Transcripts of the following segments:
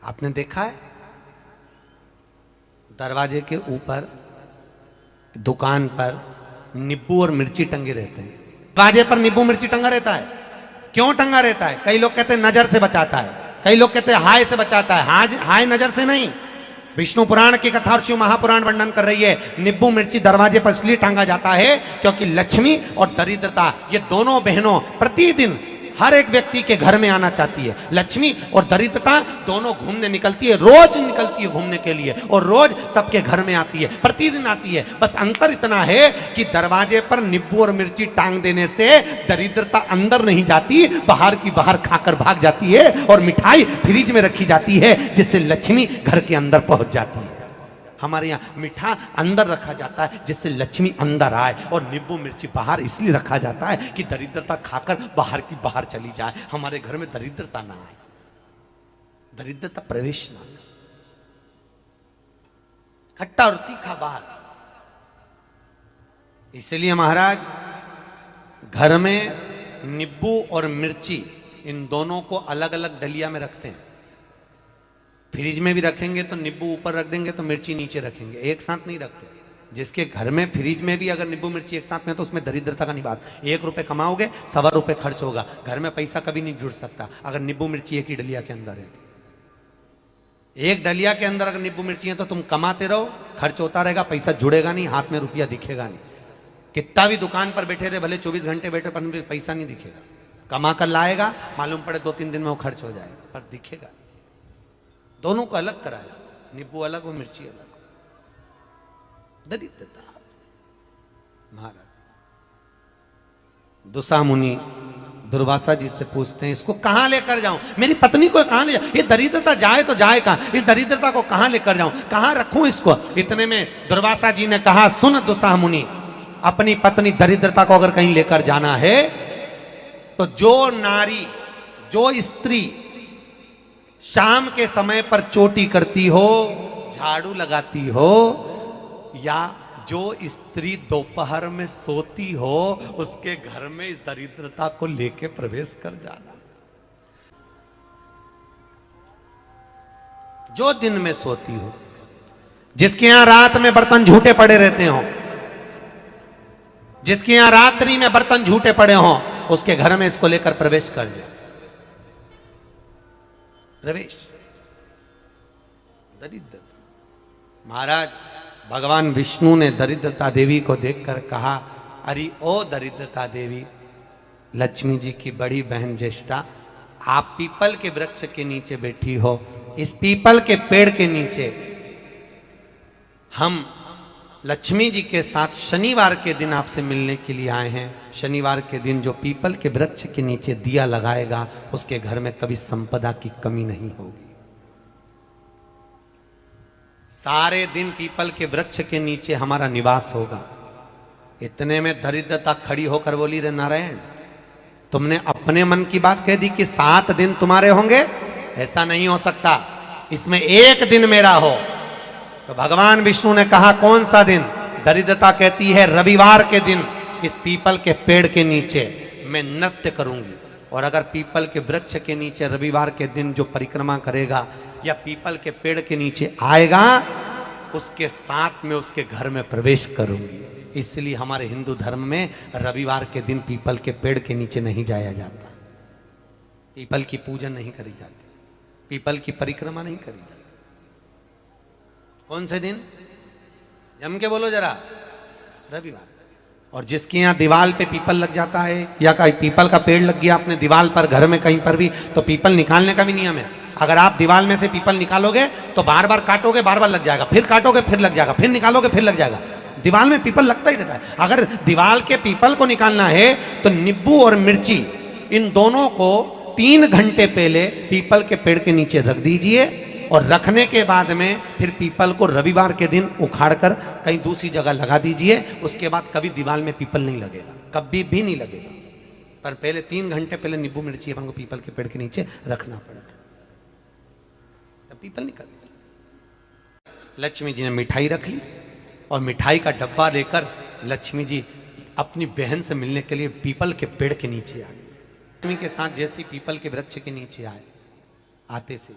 आपने देखा है दरवाजे के ऊपर दुकान पर नींबू और मिर्ची टंगे रहते हैं। दरवाजे पर नींबू मिर्ची टंगा रहता है। क्यों टंगा रहता है? कई लोग कहते हैं नजर से बचाता है, कई लोग कहते हैं हाय से बचाता है। हाय नजर से नहीं। विष्णु पुराण की कथा शिव महापुराण वर्णन कर रही है नींबू मिर्ची दरवाजे पर इसलिए टांगा जाता है क्योंकि लक्ष्मी और दरिद्रता ये दोनों बहनों प्रतिदिन हर एक व्यक्ति के घर में आना चाहती है। लक्ष्मी और दरिद्रता दोनों घूमने निकलती है, रोज निकलती है घूमने के लिए और रोज सबके घर में आती है, प्रतिदिन आती है। बस अंतर इतना है कि दरवाजे पर नींबू और मिर्ची टांग देने से दरिद्रता अंदर नहीं जाती, बाहर की बाहर खाकर भाग जाती है और मिठाई फ्रिज में रखी जाती है जिससे लक्ष्मी घर के अंदर पहुंच जाती है। हमारे यहाँ मीठा अंदर रखा जाता है जिससे लक्ष्मी अंदर आए और नींबू मिर्ची बाहर इसलिए रखा जाता है कि दरिद्रता खाकर बाहर की बाहर चली जाए, हमारे घर में दरिद्रता ना आए, दरिद्रता प्रवेश ना आए। खट्टा और तीखा बाहर। इसलिए महाराज घर में नींबू और मिर्ची इन दोनों को अलग अलग डलिया में रखते हैं। फ्रिज में भी रखेंगे तो नींबू ऊपर रख देंगे तो मिर्ची नीचे रखेंगे, एक साथ नहीं रखते। जिसके घर में फ्रिज में भी अगर नींबू मिर्ची एक साथ में तो उसमें दरिद्रता का निवास। 1 रुपए कमाओगे 1.25 रुपए खर्च होगा, घर में पैसा कभी नहीं जुड़ सकता अगर नींबू मिर्ची एक ही डलिया के अंदर है। एक डलिया के अंदर अगर नींबू मिर्ची है तो तुम कमाते रहो, खर्च होता रहेगा, पैसा जुड़ेगा नहीं, हाथ में रुपया दिखेगा नहीं। कितना भी दुकान पर बैठे रहे, भले 24 घंटे बैठे पर पैसा नहीं दिखेगा। कमा कर लाएगा, मालूम पड़े 2-3 दिन में वो खर्च हो जाएगा, पर दिखेगा। दोनों को अलग कराया, नींबू अलग और मिर्ची अलग। दरिद्रता। महाराज दुसा मुनि दुर्वासा जी से पूछते हैं इसको कहां लेकर जाऊं, मेरी पत्नी को कहां ले जाऊं, ये दरिद्रता जाए तो जाए कहां, इस दरिद्रता को कहां लेकर जाऊं, कहां रखूं इसको। इतने में दुर्वासा जी ने कहा सुन दुसा मुनि, अपनी पत्नी दरिद्रता को अगर कहीं लेकर जाना है तो जो नारी जो स्त्री शाम के समय पर चोटी करती हो, झाड़ू लगाती हो, या जो स्त्री दोपहर में सोती हो, उसके घर में इस दरिद्रता को लेके प्रवेश कर जाना। जो दिन में सोती हो, जिसके यहां रात में बर्तन झूठे पड़े रहते हो, जिसके यहां रात्रि में बर्तन झूठे पड़े हो, उसके घर में इसको लेकर प्रवेश कर जाए। प्रवेश दरिद्रता। महाराज भगवान विष्णु ने दरिद्रता देवी को देखकर कहा अरे ओ दरिद्रता देवी, लक्ष्मी जी की बड़ी बहन ज्येष्ठा, आप पीपल के वृक्ष के नीचे बैठी हो, इस पीपल के पेड़ के नीचे हम लक्ष्मी जी के साथ शनिवार के दिन आपसे मिलने के लिए आए हैं। शनिवार के दिन जो पीपल के वृक्ष के नीचे दिया लगाएगा उसके घर में कभी संपदा की कमी नहीं होगी। सारे दिन पीपल के वृक्ष के नीचे हमारा निवास होगा। इतने में दरिद्रता खड़ी होकर बोली रे नारायण, तुमने अपने मन की बात कह दी कि 7 दिन तुम्हारे होंगे, ऐसा नहीं हो सकता, इसमें 1 दिन मेरा हो। तो भगवान विष्णु ने कहा कौन सा दिन? दरिद्रता कहती है रविवार के दिन इस पीपल के पेड़ के नीचे मैं नृत्य करूंगी। और अगर पीपल के वृक्ष के नीचे रविवार के दिन जो परिक्रमा करेगा या पीपल के पेड़ के नीचे आएगा, उसके साथ में उसके घर में प्रवेश करूंगी। इसलिए हमारे हिंदू धर्म में रविवार के दिन पीपल के पेड़ के नीचे नहीं जाया जाता, पीपल की पूजन नहीं करी जाती, पीपल की परिक्रमा नहीं करी जाती। कौन से दिन? जम के बोलो जरा, रविवार। और जिसके यहाँ दीवाल पे पीपल लग जाता है या कहीं पीपल का पेड़ लग गया अपने दीवाल पर, घर में कहीं पर भी, तो पीपल निकालने का भी नियम है। अगर आप दीवाल में से पीपल निकालोगे तो बार बार काटोगे, बार बार लग जाएगा, फिर काटोगे फिर लग जाएगा, फिर निकालोगे फिर लग जाएगा। दीवाल में पीपल लगता ही रहता है। अगर दीवाल के पीपल को निकालना है तो नींबू और मिर्ची इन दोनों को 3 घंटे पहले पीपल के पेड़ के नीचे रख दीजिए और रखने के बाद में फिर पीपल को रविवार के दिन उखाड़कर कहीं दूसरी जगह लगा दीजिए। उसके बाद कभी दीवाल में पीपल नहीं लगेगा, कभी भी नहीं लगेगा। पर पहले 3 घंटे पहले नींबू मिर्ची अपन को पीपल के पेड़ के नीचे रखना पड़ेगा, तब पीपल निकल। लक्ष्मी जी ने मिठाई रख ली और मिठाई का डब्बा लेकर लक्ष्मी जी अपनी बहन से मिलने के लिए पीपल के पेड़ के नीचे आ गई। लक्ष्मी के साथ जैसे पीपल के वृक्ष के नीचे आए, आते से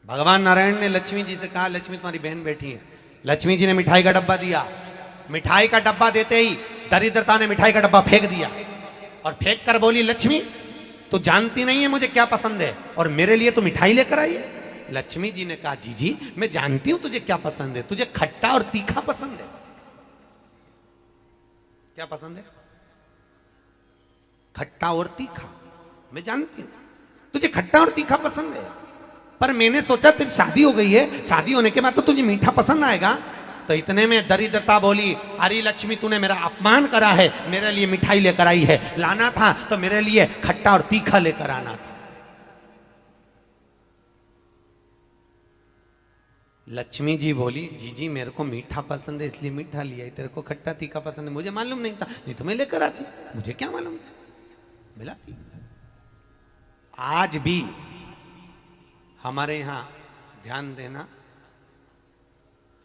भगवान नारायण ने लक्ष्मी जी से कहा, लक्ष्मी तुम्हारी बहन बैठी है। लक्ष्मी जी ने मिठाई का डब्बा दिया। मिठाई का डब्बा देते ही दरिद्रता ने मिठाई का डब्बा फेंक दिया और फेंक कर बोली, लक्ष्मी तू जानती नहीं है मुझे क्या पसंद है और मेरे लिए तो मिठाई लेकर आई है। लक्ष्मी जी ने कहा, जी मैं जानती हूं तुझे क्या पसंद है, तुझे खट्टा और तीखा पसंद है। क्या पसंद है? खट्टा और तीखा। मैं जानती हूं तुझे खट्टा और तीखा पसंद है, पर मैंने सोचा तेरी शादी हो गई है, शादी होने के बाद तो तुझे मीठा पसंद आएगा। तो इतने में दरिद्रता बोली, अरे लक्ष्मी तूने मेरा अपमान करा है, मेरे लिए मिठाई लेकर आई है, लाना था तो मेरे लिए खट्टा और तीखा लेकर आना था। लक्ष्मी जी बोली, जी मेरे को मीठा पसंद है इसलिए मीठा लिया, तेरे को खट्टा तीखा पसंद है मुझे मालूम नहीं था, नहीं तो मैं लेकर आती, मुझे क्या मालूम था, मिलाती। आज भी हमारे यहां ध्यान देना,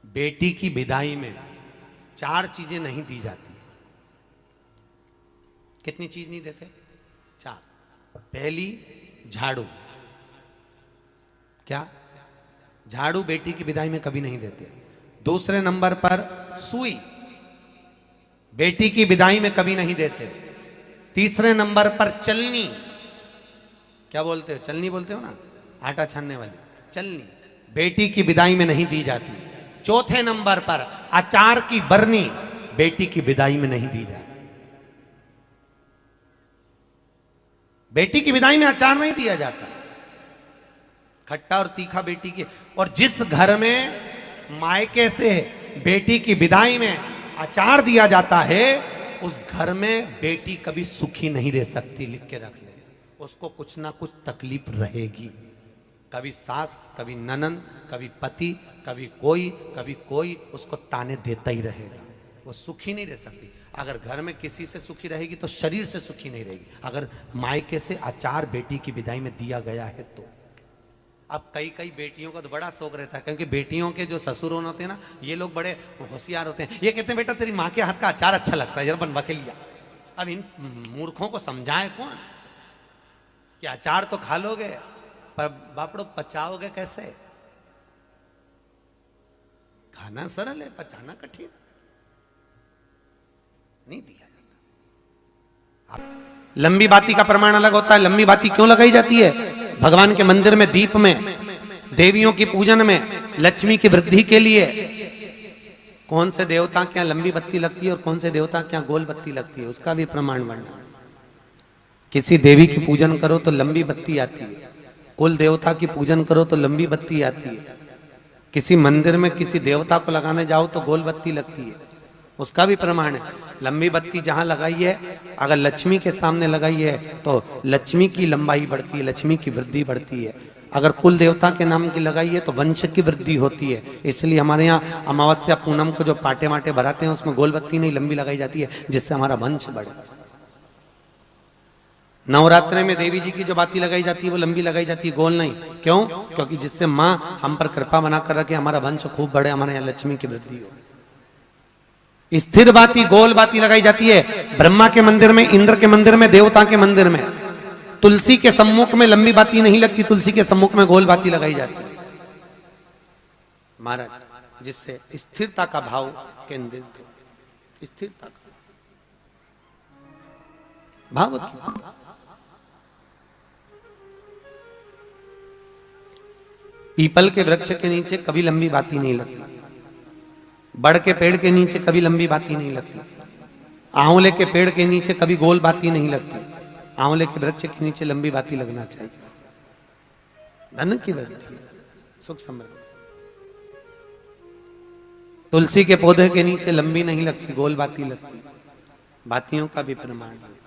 बेटी की विदाई में 4 चीजें नहीं दी जाती। कितनी चीज नहीं देते? 4। पहली, झाड़ू। क्या? झाड़ू बेटी की विदाई में कभी नहीं देते। दूसरे नंबर पर सुई, बेटी की विदाई में कभी नहीं देते। तीसरे नंबर पर चलनी। क्या बोलते हो? चलनी बोलते हो ना, आटा छानने वाली चलनी, बेटी की विदाई में नहीं दी जाती। चौथे नंबर पर अचार की बरनी, बेटी की विदाई में नहीं दी जाती। बेटी की विदाई में अचार नहीं दिया जाता, खट्टा और तीखा बेटी के। और जिस घर में मायके से बेटी की विदाई में अचार दिया जाता है, उस घर में बेटी कभी सुखी नहीं रह सकती। लिख के रख ले, उसको कुछ ना कुछ तकलीफ रहेगी। कभी सास, कभी ननन, कभी पति, कभी कोई उसको ताने देता ही रहेगा। वो सुखी नहीं रह सकती। अगर घर में किसी से सुखी रहेगी तो शरीर से सुखी नहीं रहेगी। अगर मायके से अचार बेटी की विदाई में दिया गया है तो। अब कई बेटियों का तो बड़ा शौक रहता है, क्योंकि बेटियों के जो ससुर होते हैं ना, ये लोग बड़े होशियार होते हैं। ये कहते हैं, बेटा तेरी माँ के हाथ का अचार अच्छा लगता है, जरा बनवा के लिया। अब इन मूर्खों को समझाए कौन कि अचार तो खा लोगे, पर बापड़ो पचाओगे कैसे? खाना सरल है, पचाना कठिन। नहीं दिया जाता। लंबी बाती का प्रमाण अलग होता है। लंबी बाती क्यों लगाई जाती है? भगवान के मंदिर में, दीप में, देवियों की पूजन में, लक्ष्मी की वृद्धि के लिए। कौन से देवता क्या लंबी बत्ती लगती है और कौन से देवता क्या गोल बत्ती लगती है, उसका भी प्रमाण वर्णन। किसी देवी की पूजन करो तो लंबी बत्ती आती है, कुल देवता की पूजन करो तो लंबी बत्ती आती है। किसी मंदिर में किसी देवता को लगाने जाओ तो गोल बत्ती लगती है, उसका भी प्रमाण है। लंबी बत्ती जहां लगाई है, अगर लक्ष्मी के सामने लगाई है तो लक्ष्मी की लंबाई बढ़ती है, लक्ष्मी की वृद्धि बढ़ती है। अगर कुल देवता के नाम की लगाई है तो वंश की वृद्धि होती है। इसलिए हमारे यहाँ अमावस्या पूनम को जो पाटे माटे भराते हैं, उसमें गोल बत्ती नहीं लंबी लगाई जाती है, जिससे हमारा वंश बढ़े। नवरात्रि में देवी जी की जो बाती लगाई जाती है वो लंबी लगाई जाती है, गोल नहीं। क्यों? क्योंकि जिससे माँ हम पर कृपा बना कर रखे, हमारा वंश खूब बढ़े, हमारे यहाँ लक्ष्मी की वृद्धि हो। स्थिर बाती, गोल बाती लगाई जाती है ब्रह्मा के मंदिर में, इंद्र के मंदिर में, देवता के मंदिर में। तुलसी के सम्मुख में लंबी बाती नहीं लगती, तुलसी के सम्मुख में गोल बाती लगाई जाती है महाराज, जिससे स्थिरता का भाव केंद्रित हो। स्थिरता का भाव। पीपल के वृक्ष के नीचे कभी लंबी बाती नहीं लगती, बड़ के पेड़ के नीचे कभी लंबी बाती नहीं लगती, आंवले के पेड़ के नीचे कभी गोल बाती नहीं लगती। आंवले के वृक्ष के नीचे लंबी बाती लगना चाहिए। धन की वृद्धि, सुख समृद्धि। तुलसी के पौधे के नीचे लंबी नहीं लगती, गोल बाती लगती। बातियों का भी प्रमाण है।